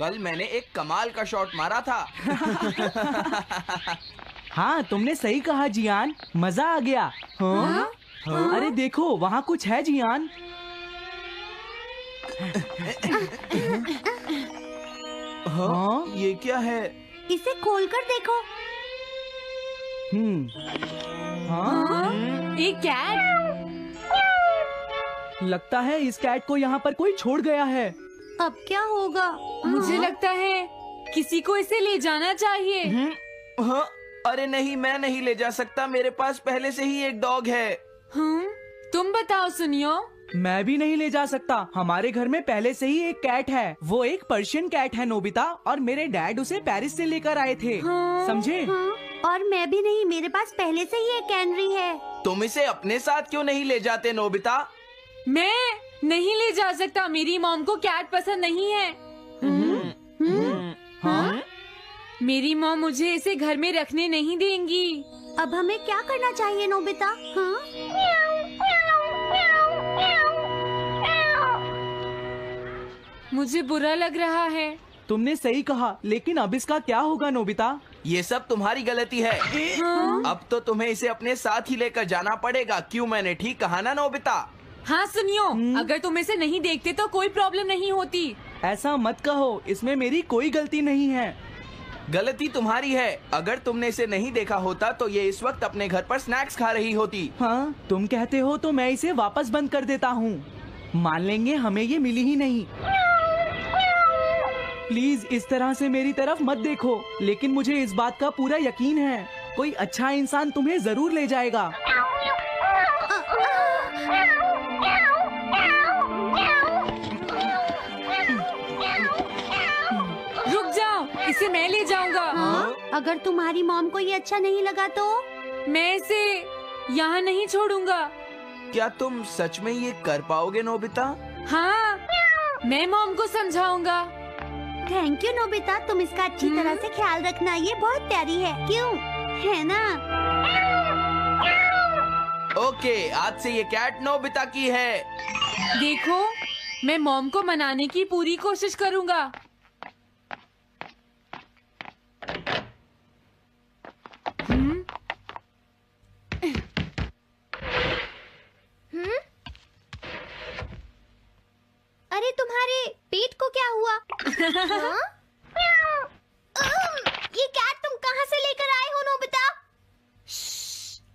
कल मैंने एक कमाल का शॉट मारा था। हाँ, तुमने सही कहा जियान, मजा आ गया। हाँ? हाँ? अरे देखो, वहाँ कुछ है जियान। हाँ? ये क्या है? इसे खोलकर देखो। हाँ? एक कैट। लगता है इस कैट को यहाँ पर कोई छोड़ गया है। अब क्या होगा? मुझे लगता है किसी को इसे ले जाना चाहिए। हाँ? अरे नहीं, मैं नहीं ले जा सकता, मेरे पास पहले से ही एक डॉग है। तुम बताओ सुनियो। मैं भी नहीं ले जा सकता, हमारे घर में पहले से ही एक कैट है। वो एक पर्शियन कैट है नोबिता, और मेरे डैड उसे पेरिस से लेकर आए थे। समझे? और मैं भी नहीं, मेरे पास पहले से ही एक कैनरी है। तुम इसे अपने साथ क्यों नहीं ले जाते नोबिता? मैं नहीं ले जा सकता, मेरी मॉम को कैट पसंद नहीं है। हाँ? मेरी मॉम मुझे इसे घर में रखने नहीं देंगी। अब हमें क्या करना चाहिए नोबिता? हाँ? मुझे बुरा लग रहा है। तुमने सही कहा, लेकिन अब इसका क्या होगा नोबिता? ये सब तुम्हारी गलती है। अब तो तुम्हें इसे अपने साथ ही लेकर जाना पड़ेगा। क्यों, मैंने ठीक कहा ना नोबिता? हाँ सुनियो, अगर तुम इसे नहीं देखते तो कोई प्रॉब्लम नहीं होती। ऐसा मत कहो, इसमें मेरी कोई गलती नहीं है। गलती तुम्हारी है। अगर तुमने इसे नहीं देखा होता तो ये इस वक्त अपने घर पर स्नैक्स खा रही होती। हाँ, तुम कहते हो तो मैं इसे वापस बंद कर देता हूँ। मान लेंगे हमें ये मिली ही नहीं। प्लीज इस तरह से मेरी तरफ मत देखो, लेकिन मुझे इस बात का पूरा यकीन है, कोई अच्छा इंसान तुम्हें जरूर ले जाएगा। रुक जाओ, इसे मैं ले जाऊंगा। अगर तुम्हारी मॉम को ये अच्छा नहीं लगा तो? मैं इसे यहाँ नहीं छोड़ूंगा। क्या तुम सच में ये कर पाओगे नोबिता? हाँ, मैं मॉम को समझाऊंगा। थैंक यू नोबिता, तुम इसका अच्छी तरह से ख्याल रखना, ये बहुत प्यारी है। क्यों, है ना? ओके, आज से ये कैट नोबिता की है। देखो, मैं मॉम को मनाने की पूरी कोशिश करूंगा। अरे तुम्हारे पेट को क्या हुआ? हाँ? ये कैट तुम कहाँ से लेकर आए हो नोबिता?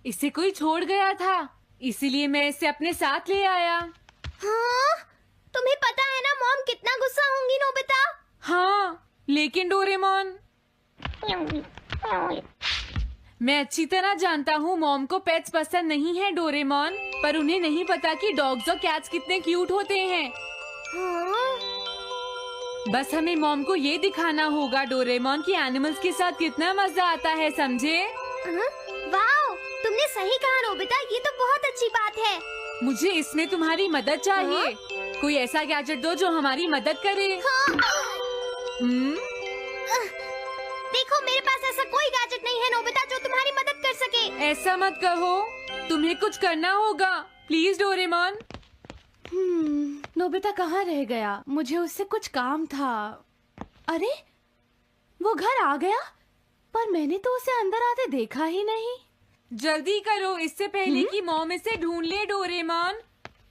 इसे कोई छोड़ गया था, इसीलिए मैं इसे अपने साथ ले आया। हाँ? तुम्हें पता है ना मॉम कितना गुस्सा होंगी नोबिता? हाँ, लेकिन डोरेमोन, मैं अच्छी तरह जानता हूँ मॉम को पेट्स पसंद नहीं है डोरेमोन, पर उन्हें नहीं पता कि डॉग्स और कैट्स कितने क्यूट होते हैं। हाँ? बस हमें मॉम को ये दिखाना होगा डोरेमोन कि एनिमल्स के साथ कितना मजा आता है, समझे? वाओ, तुमने सही कहा नोबिता, ये तो बहुत अच्छी बात है। मुझे इसमें तुम्हारी मदद चाहिए। कोई ऐसा गैजेट दो जो हमारी मदद करे। देखो, मेरे पास ऐसा कोई गैजेट नहीं है नोबिता जो तुम्हारी मदद कर सके। ऐसा मत कहो, तुम्हें कुछ करना होगा, प्लीज डोरेमोन। नोबिता कहाँ रह गया? मुझे उससे कुछ काम था। अरे, वो घर आ गया, पर मैंने तो उसे अंदर आते देखा ही नहीं। जल्दी करो, इससे पहले कि मॉम इसे ढूंढ ले। डोरेमोन,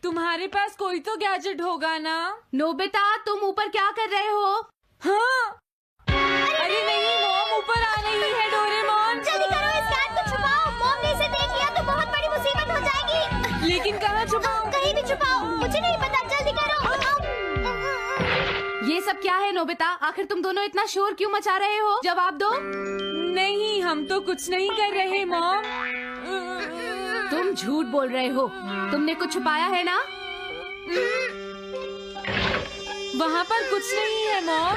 तुम्हारे पास कोई तो गैजेट होगा ना? नोबिता, तुम ऊपर क्या कर रहे हो? हाँ, अरे नहीं, मॉम ऊपर आ रही है। डोरेमोन, जल्दी करो, इस कैट को छुपाओ। मॉम ने इसे देख लिया तो बहुत बड़ी मुसीबत हो जाएगी। लेकिन कहाँ छुपाऊं? कहीं भी छुपाओ, मुझे नहीं पता, जल्दी करो। ये सब क्या है नोबिता? आखिर तुम दोनों इतना शोर क्यों मचा रहे हो? जवाब दो। नहीं, हम तो कुछ नहीं कर रहे मॉम। तुम झूठ बोल रहे हो, तुमने कुछ छुपाया है ना? वहाँ पर कुछ नहीं है मॉम।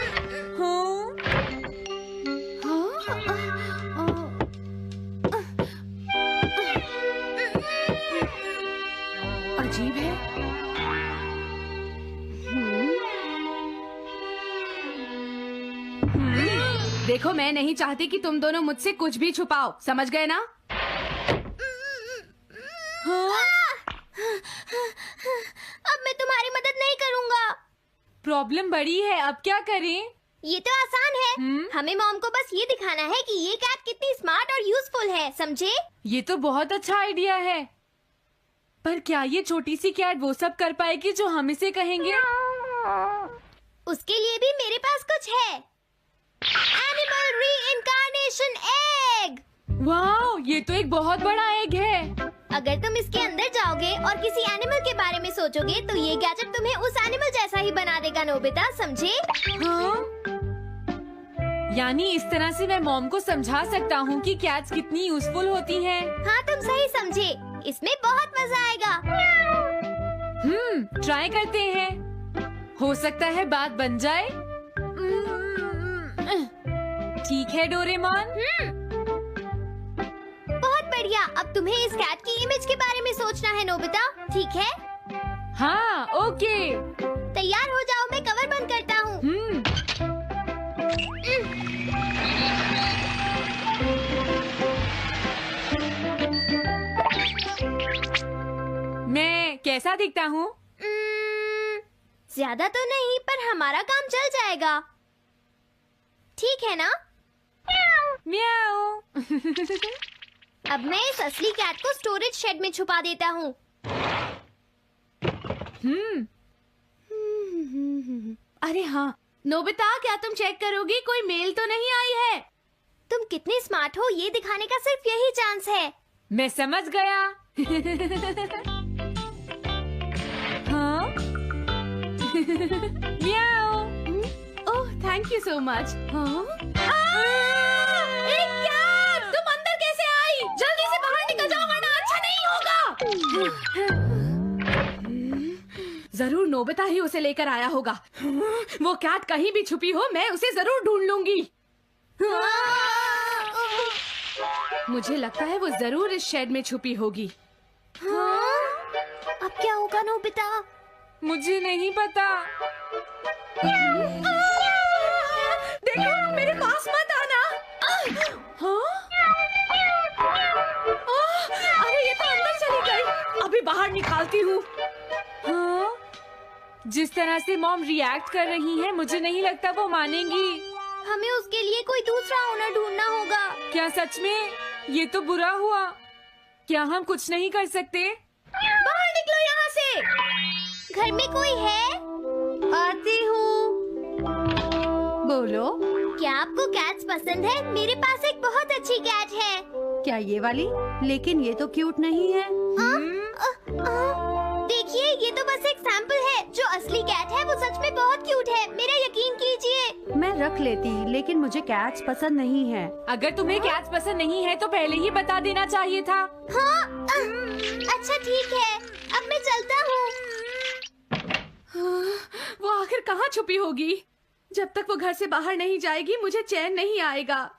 अजीब है। देखो, मैं नहीं चाहती कि तुम दोनों मुझसे कुछ भी छुपाओ, समझ गए ना? अब मैं तुम्हारी मदद नहीं करूँगा। प्रॉब्लम बड़ी है, अब क्या करें? ये तो आसान है। हमें मॉम को बस ये दिखाना है कि ये कैट कितनी स्मार्ट और यूजफुल है, समझे? ये तो बहुत अच्छा आइडिया है, पर क्या ये छोटी सी कैट वो सब कर पाएगी जो हम इसे कहेंगे? उसके लिए भी मेरे पास कुछ है। Animal reincarnation egg. वाह, ये तो एक बहुत बड़ा एग है। अगर तुम इसके अंदर जाओगे और किसी एनिमल के बारे में सोचोगे तो ये गैजेट तुम्हें उस एनिमल जैसा ही बना देगा, नोबिता, समझे? हाँ? यानी इस तरह से मैं मॉम को समझा सकता हूँ कि कैट्स कितनी यूजफुल होती हैं। हाँ, तुम सही समझे। इसमें बहुत मजा आएगा। ट्राई करते हैं। हो सकता है बात बन जाए। ठीक है डोरेमोन। बहुत बढ़िया। अब तुम्हें इस कैट की इमेज के बारे में सोचना है, नोबिता, ठीक है? हाँ, ओके। तैयार हो जाओ, मैं कवर बंद करता हूँ। मैं कैसा दिखता हूँ? ज्यादा तो नहीं, पर हमारा काम चल जाएगा, ठीक है ना? म्याऊ। अब मैं इस असली कैट को स्टोरेज शेड में छुपा देता हूँ। अरे हाँ, नोबिता, क्या तुम चेक करोगी कोई मेल तो नहीं आई है? तुम कितने स्मार्ट हो ये दिखाने का सिर्फ यही चांस है। मैं समझ गया। हाँ? म्याऊ। ओह, थैंक यू सो मच। हाँ? तुम अंदर कैसे आई? जल्दी से बाहर निकल जाओ वरना अच्छा नहीं होगा। जरूर नोबिता ही उसे लेकर आया होगा। वो कैट कहीं भी छुपी हो, मैं उसे जरूर ढूंढ लूंगी। मुझे लगता है वो जरूर इस शेड में छुपी होगी। अब क्या होगा, नोबिता? मुझे नहीं पता। देखो, मेरे पास मत आना। हाँ? अरे ये तो अंदर चली गई। अभी बाहर निकालती हूँ। हाँ? जिस तरह से मॉम रिएक्ट कर रही है, मुझे नहीं लगता वो मानेंगी। हमें उसके लिए कोई दूसरा ओनर ढूंढना होगा। क्या सच में? ये तो बुरा हुआ। क्या हम कुछ नहीं कर सकते? बाहर निकलो यहाँ से। घर में कोई है? आती हूँ। बोलो। क्या आपको कैट्स पसंद है? मेरे पास एक बहुत अच्छी कैट है। क्या ये वाली? लेकिन ये तो क्यूट नहीं है। देखिए, ये तो बस एक सैंपल है। जो असली कैट है वो सच में बहुत क्यूट है, मेरा यकीन कीजिए। मैं रख लेती, लेकिन मुझे कैट्स पसंद नहीं है। अगर तुम्हें कैट्स पसंद नहीं है तो पहले ही बता देना चाहिए था। हाँ, अच्छा ठीक है, अब मैं चलता हूँ। वो आखिर कहाँ छुपी होगी? जब तक वो घर से बाहर नहीं जाएगी मुझे चैन नहीं आएगा।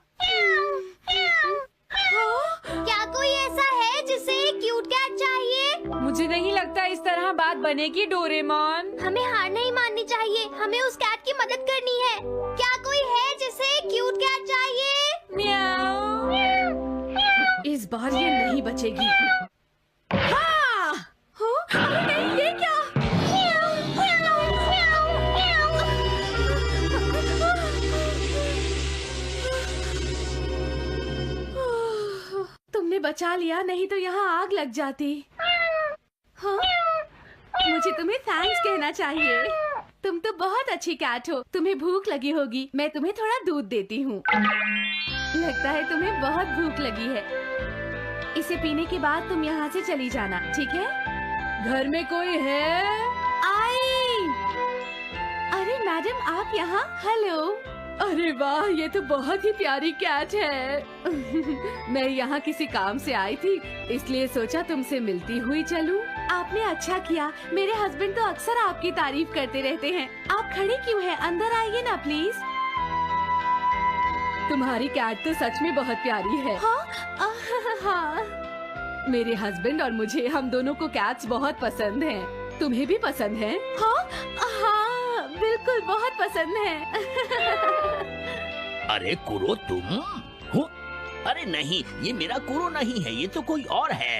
क्या कोई ऐसा है जिसे एक क्यूट कैट चाहिए? मुझे नहीं लगता इस तरह बात बनेगी डोरेमोन। हमें हार नहीं माननी चाहिए, हमें उस कैट की मदद करनी है। क्या कोई है जिसे एक क्यूट कैट चाहिए? म्याऊ। इस बार ये नहीं बचेगी। हाँ! अरे नहीं, ये क्या? तुमने बचा लिया, नहीं तो यहाँ आग लग जाती। हाँ? मुझे तुम्हें थैंक्स कहना चाहिए। तुम तो बहुत अच्छी कैट हो। तुम्हें भूख लगी होगी, मैं तुम्हें थोड़ा दूध देती हूँ। लगता है तुम्हें बहुत भूख लगी है। इसे पीने के बाद तुम यहाँ से चली जाना, ठीक है? घर में कोई है? आई! अरे मैडम, आप यहाँ? हेलो। अरे वाह, ये तो बहुत ही प्यारी कैट है। मैं यहाँ किसी काम से आई थी, इसलिए सोचा तुमसे मिलती हुई चलूं। आपने अच्छा किया। मेरे हस्बैंड तो अक्सर आपकी तारीफ करते रहते हैं। आप खड़े क्यों हैं? अंदर आइए ना प्लीज। तुम्हारी कैट तो सच में बहुत प्यारी है। हाँ। मेरे हस्बैंड और मुझे, हम दोनों को कैट्स बहुत पसंद हैं। तुम्हें भी पसंद है? हाँ, बिल्कुल बहुत पसंद है। अरे कुरो, तुम हो? अरे नहीं, ये मेरा कुरो नहीं है, ये तो कोई और है।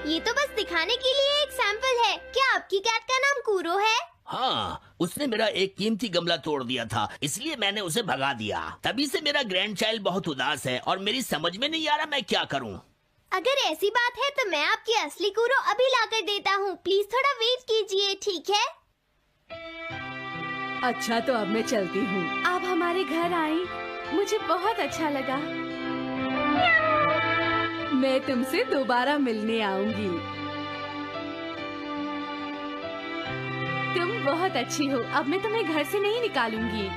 ये तो बस दिखाने के लिए एक सैंपल है। क्या आपकी कैट का नाम कूरो है? हाँ, उसने मेरा एक कीमती गमला तोड़ दिया था, इसलिए मैंने उसे भगा दिया। तभी से मेरा ग्रैंड चाइल्ड बहुत उदास है और मेरी समझ में नहीं आ रहा मैं क्या करूँ। अगर ऐसी बात है तो मैं आपकी असली कूरो अभी लाकर देता हूँ। प्लीज थोड़ा वेट कीजिए, ठीक है? अच्छा, तो अब मैं चलती हूँ। आप हमारे घर आई, मुझे बहुत अच्छा लगा। मैं तुमसे दोबारा मिलने आऊंगी। तुम बहुत अच्छी हो। अब मैं तुम्हें घर से नहीं निकालूंगी।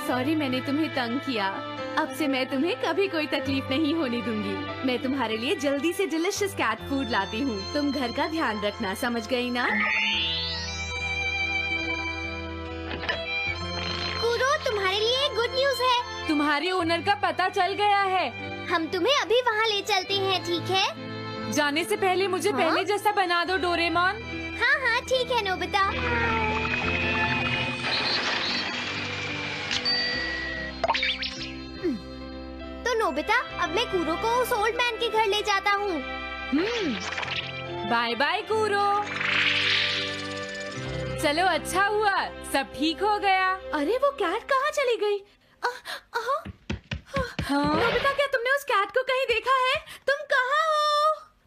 सॉरी, मैंने तुम्हें तंग किया। अब से मैं तुम्हें कभी कोई तकलीफ नहीं होने दूंगी। मैं तुम्हारे लिए जल्दी से डिलिशियस कैट फूड लाती हूँ। तुम घर का ध्यान रखना, समझ गई ना? कूरो, तुम्हारे लिए गुड न्यूज है। तुम्हारे ओनर का पता चल गया है। हम तुम्हें अभी वहाँ ले चलते हैं, ठीक है? जाने से पहले मुझे हाँ? पहले जैसा बना दो डोरेमोन। हाँ हाँ ठीक है नोबिता। तो नोबिता, अब मैं कूरो को उस ओल्ड मैन के घर ले जाता हूँ। बाय बाय कूरो। चलो, अच्छा हुआ, सब ठीक हो गया। अरे वो कैट कहाँ चली गई? हाँ? नोबिता, क्या तुमने उस कैट को कहीं देखा है? तुम कहाँ हो?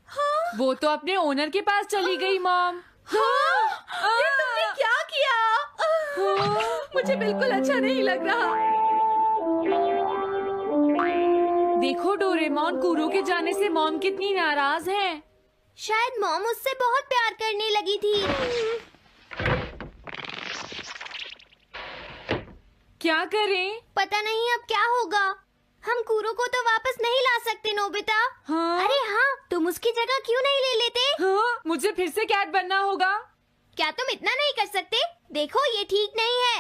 हाँ? वो तो अपने ओनर के पास चली गई मॉम। हाँ? ये तुमने क्या किया? मुझे बिल्कुल अच्छा नहीं लग रहा। देखो डोरेमोन, कूरो के जाने से मॉम कितनी नाराज हैं। शायद मॉम उससे बहुत प्यार करने लगी थी। क्या करें? पता नहीं अब क्या होगा। हम कूरो को तो वापस नहीं ला सकते नोबिता। हाँ? अरे हाँ, तुम उसकी जगह क्यों नहीं ले लेते? हाँ? मुझे फिर से कैट बनना होगा। क्या तुम इतना नहीं कर सकते? देखो, ये ठीक नहीं है।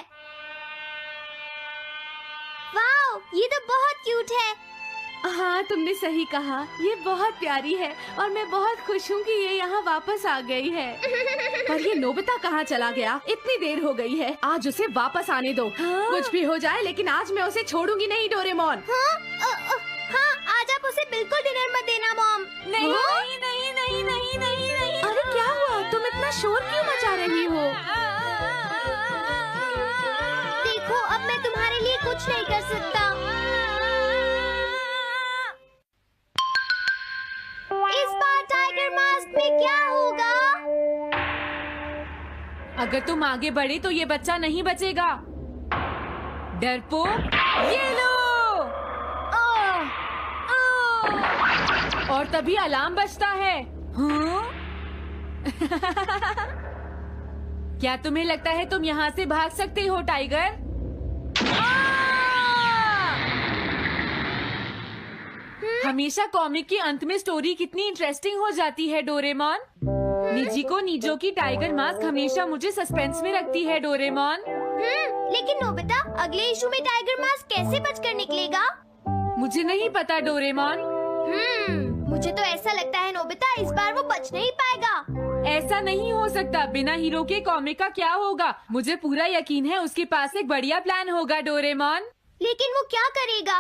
वाओ, ये तो बहुत क्यूट है। हाँ, तुमने सही कहा। ये बहुत प्यारी है और मैं बहुत खुश हूँ कि ये यहाँ वापस आ गई है। पर ये नोबिता कहाँ चला गया? इतनी देर हो गई है। आज उसे वापस आने दो। हाँ? कुछ भी हो जाए, लेकिन आज मैं उसे छोड़ूंगी नहीं, डोरेमोन। हाँ, आज आप उसे बिल्कुल डिनर मत देना मॉम। नहीं हाँ? नहीं नहीं नहीं नहीं नहीं नहीं। अरे क्या हुआ? तुम इतना शोर क्यों मचा रही हो? देखो, अब मैं तुम्हारे लिए कुछ नहीं कर सकता। इस बार टाइगर मास्क में क्या होगा? अगर तुम आगे बढ़े तो ये बच्चा नहीं बचेगा। डरपोक, ये लो। और तभी अलार्म बजता है। हाँ? क्या तुम्हें लगता है तुम यहाँ से भाग सकते हो टाइगर? हमेशा कॉमिक के अंत में स्टोरी कितनी इंटरेस्टिंग हो जाती है डोरेमोन। निजी को नीजो की टाइगर मास्क हमेशा मुझे सस्पेंस में रखती है डोरेमोन। लेकिन नोबिता, अगले इशू में टाइगर मास्क कैसे बचकर निकलेगा? मुझे नहीं पता डोरेमोन। मुझे तो ऐसा लगता है नोबिता, इस बार वो बच नहीं पाएगा। ऐसा नहीं हो सकता। बिना हीरो के कॉमिक का क्या होगा? मुझे पूरा यकीन है उसके पास एक बढ़िया प्लान होगा डोरेमोन। लेकिन वो क्या करेगा?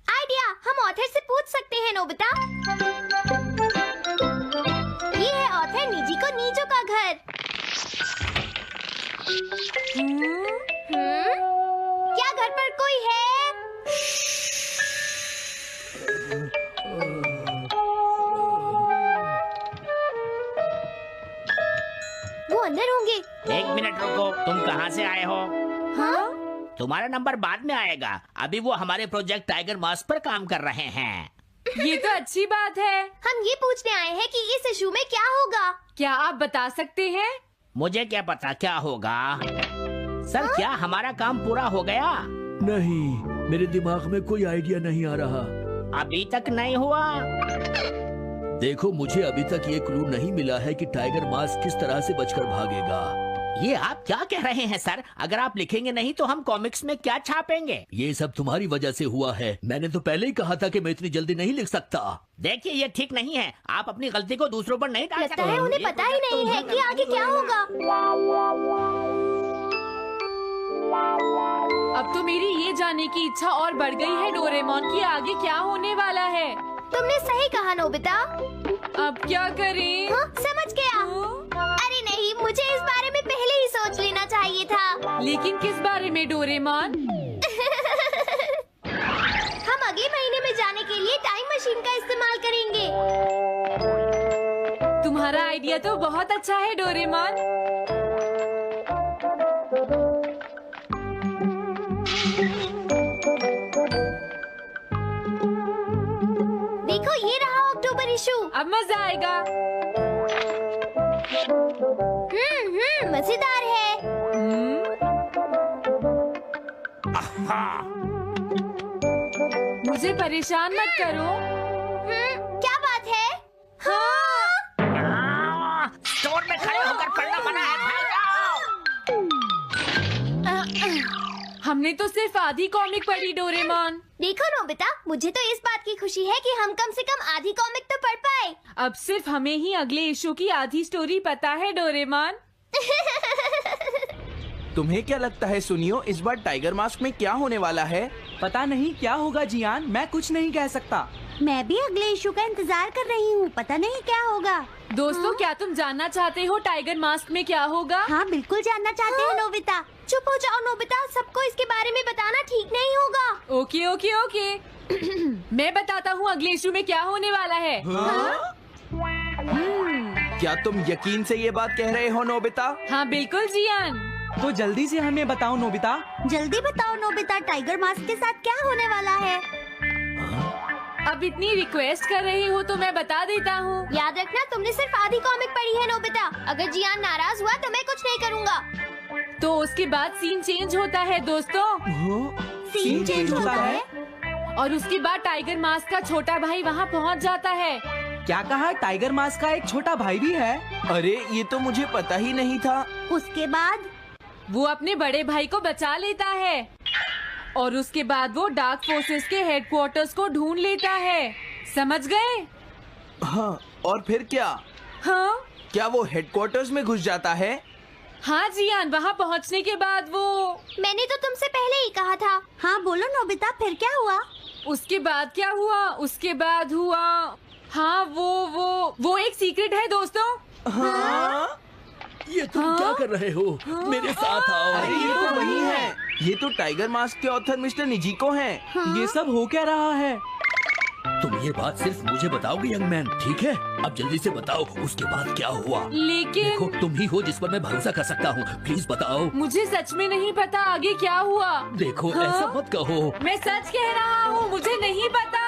आइडिया, हम ऑथर से पूछ सकते हैं नोबिता। ये है ऑथर निजी को नीजो का घर। क्या घर पर कोई है? वो अंदर होंगे। एक मिनट रुको, तुम कहाँ से आए हो? हाँ? तुम्हारा नंबर बाद में आएगा। अभी वो हमारे प्रोजेक्ट टाइगर मास्क पर काम कर रहे हैं। ये तो अच्छी बात है। हम ये पूछने आए हैं कि इस इशू में क्या होगा। क्या आप बता सकते हैं? मुझे क्या पता क्या होगा। सर, क्या हमारा काम पूरा हो गया? नहीं, मेरे दिमाग में कोई आइडिया नहीं आ रहा। अभी तक नहीं हुआ। देखो, मुझे अभी तक ये क्लू नहीं मिला है कि टाइगर मास्क किस तरह से बचकर भागेगा। ये आप क्या कह रहे हैं सर? अगर आप लिखेंगे नहीं तो हम कॉमिक्स में क्या छापेंगे? ये सब तुम्हारी वजह से हुआ है। मैंने तो पहले ही कहा था कि मैं इतनी जल्दी नहीं लिख सकता। देखिए, ये ठीक नहीं है। आप अपनी गलती को दूसरों पर नहीं डाल सकते। लगता है उन्हें पता ही नहीं है कि आगे क्या होगा। अब तो मेरी ये जानने की इच्छा और बढ़ गई है डोरेमोन कि आगे क्या होने वाला है। तुमने सही कहा नोबिता। अब क्या करें? हाँ, समझ गया। मुझे इस बारे में पहले ही सोच लेना चाहिए था। लेकिन किस बारे में डोरेमोन? हम अगले महीने में जाने के लिए टाइम मशीन का इस्तेमाल करेंगे। तुम्हारा आइडिया तो बहुत अच्छा है डोरेमोन। देखो ये रहा अक्टूबर इशू। अब मजा आएगा। मजेदार है। मुझे परेशान मत करो। क्या बात है? स्टोर में खड़े होकर पढ़ना मना है, भाग जाओ। हमने तो सिर्फ आधी कॉमिक पढ़ी डोरेमोन। देखो नोबिता, मुझे तो इस बात की खुशी है कि हम कम से कम आधी कॉमिक तो पढ़ पाए। अब सिर्फ हमें ही अगले इशू की आधी स्टोरी पता है डोरेमोन। तुम्हें क्या लगता है सुनियो, इस बार टाइगर मास्क में क्या होने वाला है? पता नहीं क्या होगा जियान, मैं कुछ नहीं कह सकता। मैं भी अगले इशू का इंतजार कर रही हूँ, पता नहीं क्या होगा। दोस्तों, क्या तुम जानना चाहते हो टाइगर मास्क में क्या होगा? हाँ बिल्कुल जानना चाहते हैं नोबिता। चुप हो जाओ नोबिता, सबको इसके बारे में बताना ठीक नहीं होगा। Okay okay okay. मैं बताता हूँ अगले इशू में क्या होने वाला है। क्या तुम यकीन से ये बात कह रहे हो नोबिता? हाँ बिल्कुल जियान। तो जल्दी से हमें बताओ नोबिता। जल्दी बताओ नोबिता, टाइगर मास्क के साथ क्या होने वाला है? अब इतनी रिक्वेस्ट कर रही हो तो मैं बता देता हूँ। याद रखना, तुमने सिर्फ आधी कॉमिक पढ़ी है नोबिता। अगर जियान नाराज हुआ तो मैं कुछ नहीं करूँगा। तो उसके बाद सीन चेंज होता है दोस्तों। सीन चेंज होता है? और उसके बाद टाइगर मास्क का छोटा भाई वहाँ पहुँच जाता है। क्या कहा? टाइगर मास्क का एक छोटा भाई भी है? अरे ये तो मुझे पता ही नहीं था। उसके बाद वो अपने बड़े भाई को बचा लेता है और उसके बाद वो डार्क फोर्सेस के हेडक्वार्टर्स को ढूंढ लेता है। समझ गए? हाँ, और फिर क्या? हाँ क्या वो हेडक्वार्टर्स में घुस जाता है? हाँ जियान, वहाँ पहुँचने के बाद वो मैंने तो तुमसे पहले ही कहा था। हाँ बोलो नोबिता, फिर क्या हुआ? उसके बाद क्या हुआ? उसके बाद हुआ, हाँ वो एक सीक्रेट है दोस्तों। हाँ? ये तुम क्या कर रहे हो? मेरे साथ आओ। अरे ये तो वही है। ये तो टाइगर मास्क के ऑथर मिस्टर निजिको हैं। ये सब हो क्या रहा है? तुम ये बात सिर्फ मुझे बताओगे यंग मैन, ठीक है? अब जल्दी से बताओ उसके बाद क्या हुआ। लेकिन देखो, तुम ही हो जिस पर मैं भरोसा कर सकता हूँ, प्लीज बताओ। मुझे सच में नहीं पता आगे क्या हुआ। देखो हाँ? ऐसा मत कहो। मैं सच कह रहा हूँ, मुझे नहीं पता।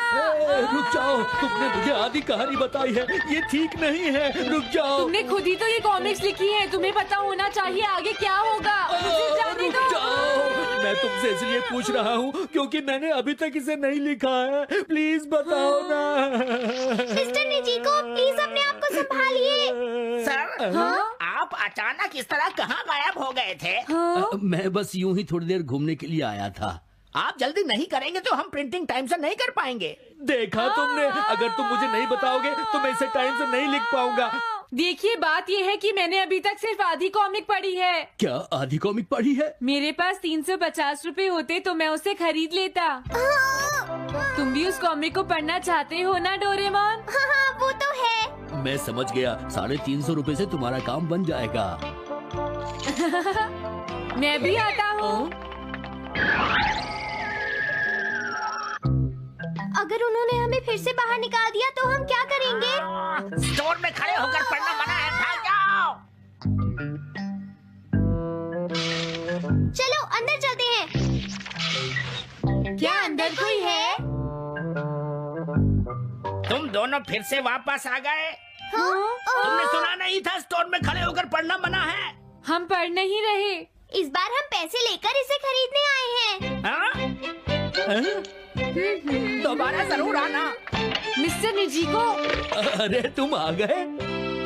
रुक जाओ, तुमने मुझे आधी कहानी बताई है, ये ठीक नहीं है। रुक जाओ। तुमने खुद ही तो ये कॉमिक्स लिखी है, तुम्हें पता होना चाहिए आगे क्या होगा। मुझे जाने रुक दो। जाओ, मैं तुमसे इसलिए पूछ रहा हूँ क्योंकि मैंने अभी तक इसे नहीं लिखा है। प्लीज बताओ ना। मिस्टर निजिको, प्लीज अपने आप को संभालिए। सर, आप अचानक इस तरह कहाँ गायब हो गए थे? मैं बस यूं ही थोड़ी देर घूमने के लिए आया था। आप जल्दी नहीं करेंगे तो हम प्रिंटिंग टाइम से नहीं कर पाएंगे। देखा तुमने, अगर तुम मुझे नहीं बताओगे तो मैं इसे टाइम से नहीं लिख पाऊंगा। देखिए, बात ये है कि मैंने अभी तक सिर्फ आधी कॉमिक पढ़ी है। क्या आधी कॉमिक पढ़ी है? मेरे पास 350 रुपए होते तो मैं उसे खरीद लेता। तुम भी उस कॉमिक को पढ़ना चाहते हो ना डोरेमोन? हाँ वो तो है। मैं समझ गया, 350 रुपए से तुम्हारा काम बन जाएगा। मैं भी आता हूँ। अगर उन्होंने हमें फिर से बाहर निकाल दिया तो हम क्या करेंगे? स्टोर में खड़े होकर पढ़ना मना है, भाग जाओ। चलो अंदर चलते हैं। क्या अंदर कोई है? तुम दोनों फिर से वापस आ गए। हाँ? तुमने सुना नहीं था स्टोर में खड़े होकर पढ़ना मना है? हम पढ़ नहीं रहे। इस बार हम पैसे लेकर इसे खरीदने आए हैं। हाँ? दोबारा जरूर आना। मिस्टर निजिको, अरे तुम आ गए।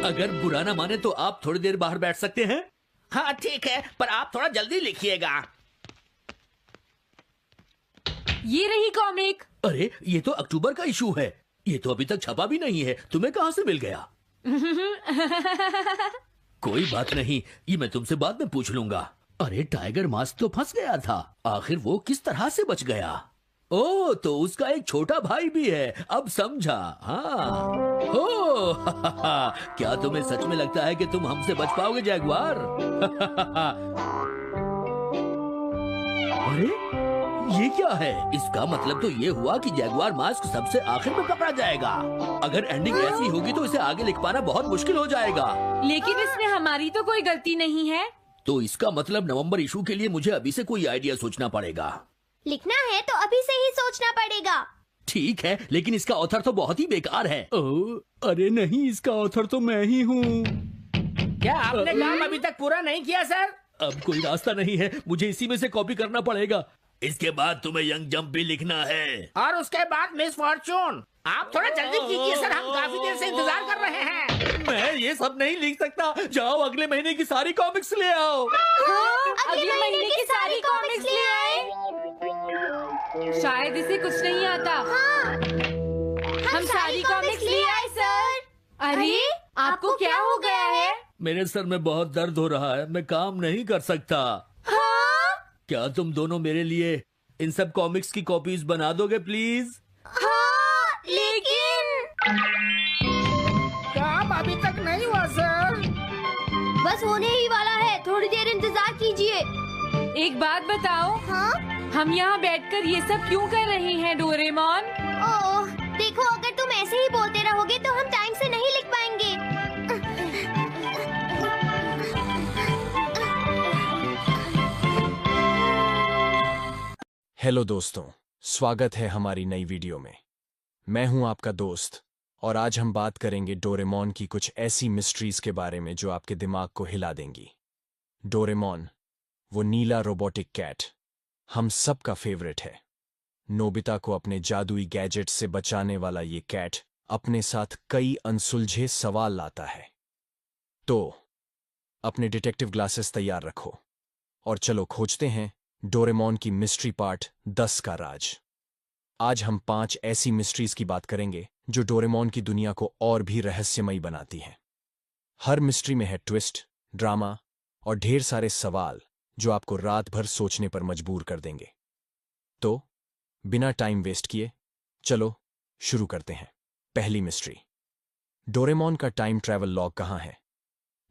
अगर बुरा ना माने तो आप थोड़ी देर बाहर बैठ सकते हैं। हाँ ठीक है, पर आप थोड़ा जल्दी लिखिएगा। ये रही कॉमिक। अरे ये तो अक्टूबर का इशू है, ये तो अभी तक छपा भी नहीं है। तुम्हें कहाँ से मिल गया? कोई बात नहीं, ये मैं तुमसे बाद में पूछ लूंगा। अरे टाइगर मास्क तो फंस गया था, आखिर वो किस तरह से बच गया? ओ, तो उसका एक छोटा भाई भी है, अब समझा। हाँ। ओ, क्या तुम्हें सच में लगता है कि तुम हमसे बच पाओगे जैगुआर? अरे, ये क्या है? इसका मतलब तो ये हुआ कि जैगुआर मास्क सबसे आखिर में पकड़ा जाएगा। अगर एंडिंग ऐसी होगी तो इसे आगे लिख पाना बहुत मुश्किल हो जाएगा। लेकिन इसमें हमारी तो कोई गलती नहीं है। तो इसका मतलब नवंबर इशू के लिए मुझे अभी से कोई आइडिया सोचना पड़ेगा। लिखना है तो अभी से ही सोचना पड़ेगा। ठीक है, लेकिन इसका ऑथर तो बहुत ही बेकार है। अरे नहीं, इसका ऑथर तो मैं ही हूँ। क्या आपने काम अभी तक पूरा नहीं किया सर? अब कोई रास्ता नहीं है, मुझे इसी में से कॉपी करना पड़ेगा। इसके बाद तुम्हें यंग जंप भी लिखना है। और उसके बाद मिस फॉर्चून। आप थोड़ा जल्दी कीजिए सर, हम काफी देर से इंतजार कर रहे हैं। मैं ये सब नहीं लिख सकता। जाओ अगले महीने की सारी कॉमिक्स ले आओ। अगले महीने की सारी कॉमिक्स ले आए। शायद इसे कुछ नहीं आता। हम सारी कॉमिक्स ले आए सर। अरे आपको क्या हो गया है? मेरे सर में बहुत दर्द हो रहा है, मैं काम नहीं कर सकता। क्या तुम दोनों मेरे लिए इन सब कॉमिक्स की कॉपीज बना दोगे प्लीज? लेकिन काम अभी तक नहीं हुआ सर। बस होने ही वाला है, थोड़ी देर इंतजार कीजिए। एक बात बताओ, हाँ? हम यहाँ बैठकर ये सब क्यों कर रहे हैं डोरेमोन? ओह, देखो अगर तुम ऐसे ही बोलते रहोगे तो हम टाइम से नहीं लिख पाएंगे। हेलो दोस्तों, स्वागत है हमारी नई वीडियो में। मैं हूं आपका दोस्त और आज हम बात करेंगे डोरेमोन की कुछ ऐसी मिस्ट्रीज के बारे में जो आपके दिमाग को हिला देंगी। डोरेमोन, वो नीला रोबोटिक कैट, हम सब का फेवरेट है। नोबिता को अपने जादुई गैजेट से बचाने वाला ये कैट अपने साथ कई अनसुलझे सवाल लाता है। तो अपने डिटेक्टिव ग्लासेस तैयार रखो और चलो खोजते हैं डोरेमोन की मिस्ट्री पार्ट 10 का राज। आज हम 5 ऐसी मिस्ट्रीज की बात करेंगे जो डोरेमोन की दुनिया को और भी रहस्यमयी बनाती हैं। हर मिस्ट्री में है ट्विस्ट, ड्रामा और ढेर सारे सवाल जो आपको रात भर सोचने पर मजबूर कर देंगे। तो बिना टाइम वेस्ट किए चलो शुरू करते हैं। पहली मिस्ट्री, डोरेमोन का टाइम ट्रैवल लॉग कहाँ है?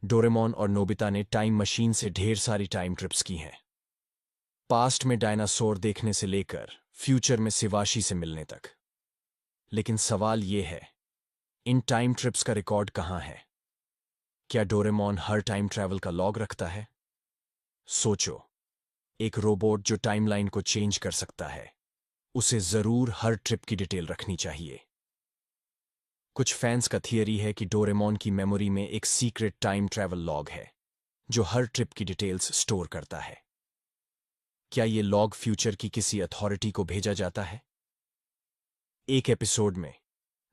डोरेमोन और नोबिता ने टाइम मशीन से ढेर सारी टाइम ट्रिप्स की हैं। पास्ट में डायनासोर देखने से लेकर फ्यूचर में शिवाशी से मिलने तक। लेकिन सवाल यह है, इन टाइम ट्रिप्स का रिकॉर्ड कहाँ है? क्या डोरेमोन हर टाइम ट्रैवल का लॉग रखता है? सोचो, एक रोबोट जो टाइमलाइन को चेंज कर सकता है, उसे जरूर हर ट्रिप की डिटेल रखनी चाहिए। कुछ फैंस का थियरी है कि डोरेमोन की मेमोरी में एक सीक्रेट टाइम ट्रैवल लॉग है जो हर ट्रिप की डिटेल्स स्टोर करता है। क्या ये लॉग फ्यूचर की किसी अथॉरिटी को भेजा जाता है? एक एपिसोड में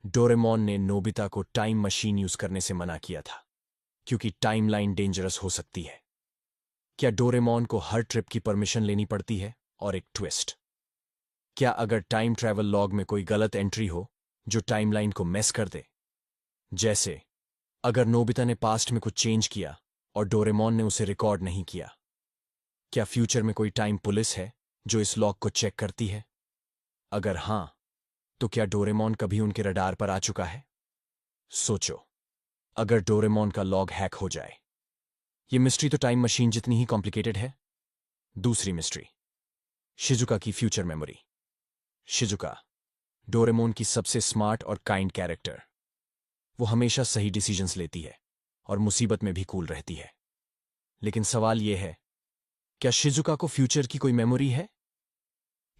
डोरेमोन ने नोबिता को टाइम मशीन यूज करने से मना किया था क्योंकि टाइमलाइन डेंजरस हो सकती है। क्या डोरेमोन को हर ट्रिप की परमिशन लेनी पड़ती है? और एक ट्विस्ट, क्या अगर टाइम ट्रैवल लॉग में कोई गलत एंट्री हो जो टाइमलाइन को मेस कर दे? जैसे अगर नोबिता ने पास्ट में कुछ चेंज किया और डोरेमोन ने उसे रिकॉर्ड नहीं किया, क्या फ्यूचर में कोई टाइम पुलिस है जो इस लॉग को चेक करती है? अगर हां, तो क्या डोरेमोन कभी उनके रडार पर आ चुका है? सोचो, अगर डोरेमोन का लॉग हैक हो जाए। ये मिस्ट्री तो टाइम मशीन जितनी ही कॉम्प्लिकेटेड है। दूसरी मिस्ट्री, शिजुका की फ्यूचर मेमोरी। शिजुका, डोरेमोन की सबसे स्मार्ट और काइंड कैरेक्टर। वो हमेशा सही डिसीजंस लेती है और मुसीबत में भी कूल रहती है। लेकिन सवाल यह है, क्या शिजुका को फ्यूचर की कोई मेमोरी है?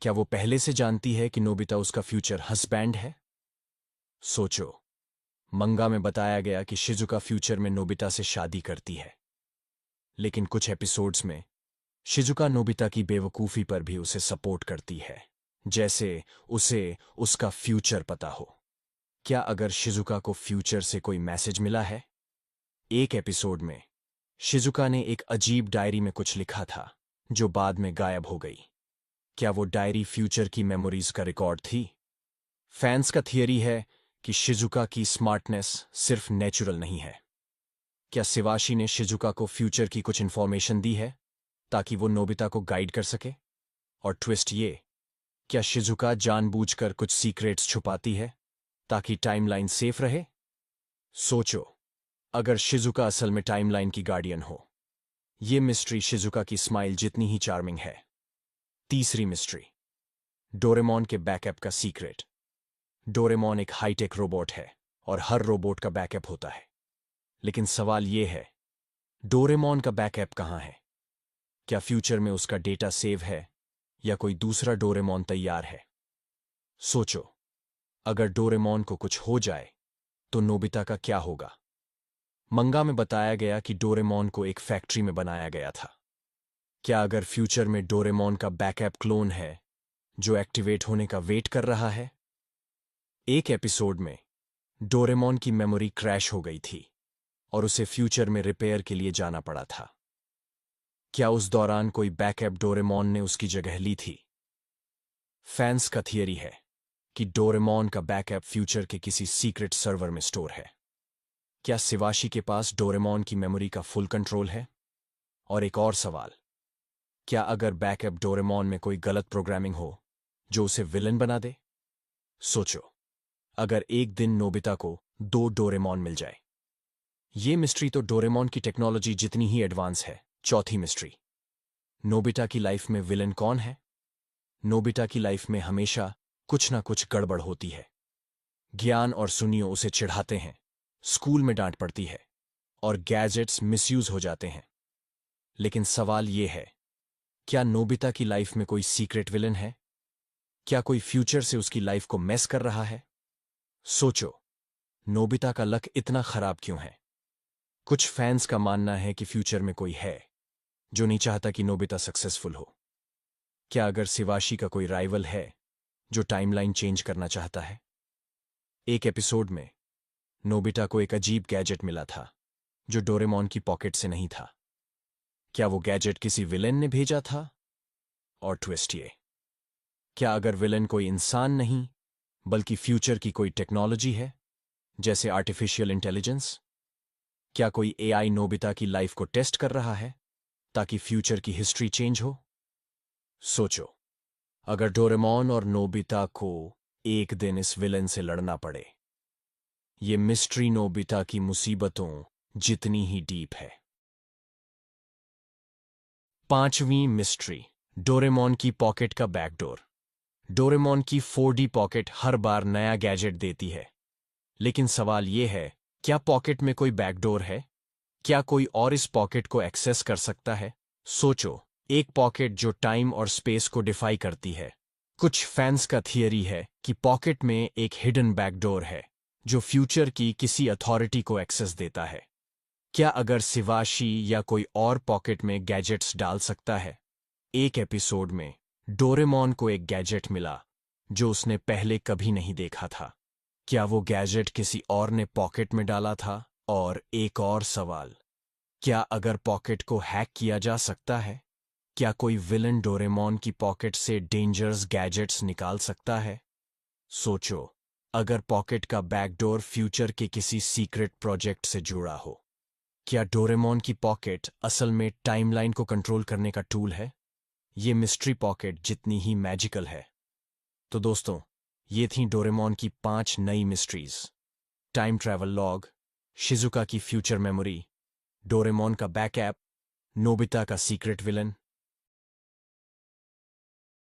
क्या वो पहले से जानती है कि नोबिता उसका फ्यूचर हस्बैंड है? सोचो, मंगा में बताया गया कि शिजुका फ्यूचर में नोबिता से शादी करती है, लेकिन कुछ एपिसोड्स में शिजुका नोबिता की बेवकूफी पर भी उसे सपोर्ट करती है, जैसे उसे उसका फ्यूचर पता हो। क्या अगर शिजुका को फ्यूचर से कोई मैसेज मिला है? एक एपिसोड में शिजुका ने एक अजीब डायरी में कुछ लिखा था जो बाद में गायब हो गई। क्या वो डायरी फ्यूचर की मेमोरीज का रिकॉर्ड थी? फैंस का थियरी है कि शिजुका की स्मार्टनेस सिर्फ नेचुरल नहीं है। क्या शिवाशी ने शिजुका को फ्यूचर की कुछ इंफॉर्मेशन दी है ताकि वो नोबिता को गाइड कर सके? और ट्विस्ट ये क्या शिजुका जानबूझकर कुछ सीक्रेट्स छुपाती है ताकि टाइमलाइन सेफ रहे? सोचो, अगर शिजुका असल में टाइमलाइन की गार्डियन हो। ये मिस्ट्री शिजुका की स्माइल जितनी ही चार्मिंग है। तीसरी मिस्ट्री, डोरेमोन के बैकअप का सीक्रेट। डोरेमोन एक हाईटेक रोबोट है और हर रोबोट का बैकअप होता है, लेकिन सवाल यह है, डोरेमोन का बैकअप कहां है? क्या फ्यूचर में उसका डेटा सेव है या कोई दूसरा डोरेमोन तैयार है? सोचो, अगर डोरेमोन को कुछ हो जाए तो नोबिता का क्या होगा? मंगा में बताया गया कि डोरेमोन को एक फैक्ट्री में बनाया गया था। क्या अगर फ्यूचर में डोरेमोन का बैकअप क्लोन है जो एक्टिवेट होने का वेट कर रहा है? एक एपिसोड में डोरेमोन की मेमोरी क्रैश हो गई थी और उसे फ्यूचर में रिपेयर के लिए जाना पड़ा था। क्या उस दौरान कोई बैकअप डोरेमोन ने उसकी जगह ली थी? फैंस का थियरी है कि डोरेमोन का बैकअप फ्यूचर के किसी सीक्रेट सर्वर में स्टोर है। क्या शिवाशी के पास डोरेमोन की मेमोरी का फुल कंट्रोल है? और एक और सवाल, क्या अगर बैकअप डोरेमोन में कोई गलत प्रोग्रामिंग हो जो उसे विलन बना दे? सोचो, अगर एक दिन नोबिता को 2 डोरेमोन मिल जाए। ये मिस्ट्री तो डोरेमोन की टेक्नोलॉजी जितनी ही एडवांस है। चौथी मिस्ट्री, नोबिता की लाइफ में विलन कौन है? नोबिता की लाइफ में हमेशा कुछ ना कुछ गड़बड़ होती है। ज्ञान और सुनियो उसे चिढ़ाते हैं, स्कूल में डांट पड़ती है और गैजेट्स मिसयूज हो जाते हैं। लेकिन सवाल यह है, क्या नोबिता की लाइफ में कोई सीक्रेट विलन है? क्या कोई फ्यूचर से उसकी लाइफ को मेस कर रहा है? सोचो, नोबिता का लक इतना खराब क्यों है? कुछ फैंस का मानना है कि फ्यूचर में कोई है जो नहीं चाहता कि नोबिता सक्सेसफुल हो। क्या अगर शिवाशी का कोई राइवल है जो टाइमलाइन चेंज करना चाहता है? एक एपिसोड में नोबिता को एक अजीब गैजेट मिला था जो डोरेमोन की पॉकेट से नहीं था। क्या वो गैजेट किसी विलेन ने भेजा था? और ट्विस्ट ये, क्या अगर विलेन कोई इंसान नहीं बल्कि फ्यूचर की कोई टेक्नोलॉजी है, जैसे आर्टिफिशियल इंटेलिजेंस? क्या कोई एआई नोबिता की लाइफ को टेस्ट कर रहा है ताकि फ्यूचर की हिस्ट्री चेंज हो? सोचो, अगर डोरेमोन और नोबिता को एक दिन इस विलेन से लड़ना पड़े। ये मिस्ट्री नोबिता की मुसीबतों जितनी ही डीप है। पांचवीं मिस्ट्री, डोरेमोन की पॉकेट का बैकडोर। डोरेमोन की 4D पॉकेट हर बार नया गैजेट देती है, लेकिन सवाल यह है, क्या पॉकेट में कोई बैकडोर है? क्या कोई और इस पॉकेट को एक्सेस कर सकता है? सोचो, एक पॉकेट जो टाइम और स्पेस को डिफाई करती है। कुछ फैंस का थियरी है कि पॉकेट में एक हिडन बैकडोर है जो फ्यूचर की किसी अथॉरिटी को एक्सेस देता है। क्या अगर शिवाशी या कोई और पॉकेट में गैजेट्स डाल सकता है? एक एपिसोड में डोरेमोन को एक गैजेट मिला जो उसने पहले कभी नहीं देखा था। क्या वो गैजेट किसी और ने पॉकेट में डाला था? और एक और सवाल, क्या अगर पॉकेट को हैक किया जा सकता है? क्या कोई विलन डोरेमोन की पॉकेट से डेंजरस गैजेट्स निकाल सकता है? सोचो, अगर पॉकेट का बैकडोर फ्यूचर के किसी सीक्रेट प्रोजेक्ट से जुड़ा हो। क्या डोरेमोन की पॉकेट असल में टाइमलाइन को कंट्रोल करने का टूल है? ये मिस्ट्री पॉकेट जितनी ही मैजिकल है। तो दोस्तों, ये थी डोरेमोन की 5 नई mysteries. Time travel log, Shizuka की फ्यूचर मेमोरी, डोरेमोन का बैकअप, नोबिता का सीक्रेट विलन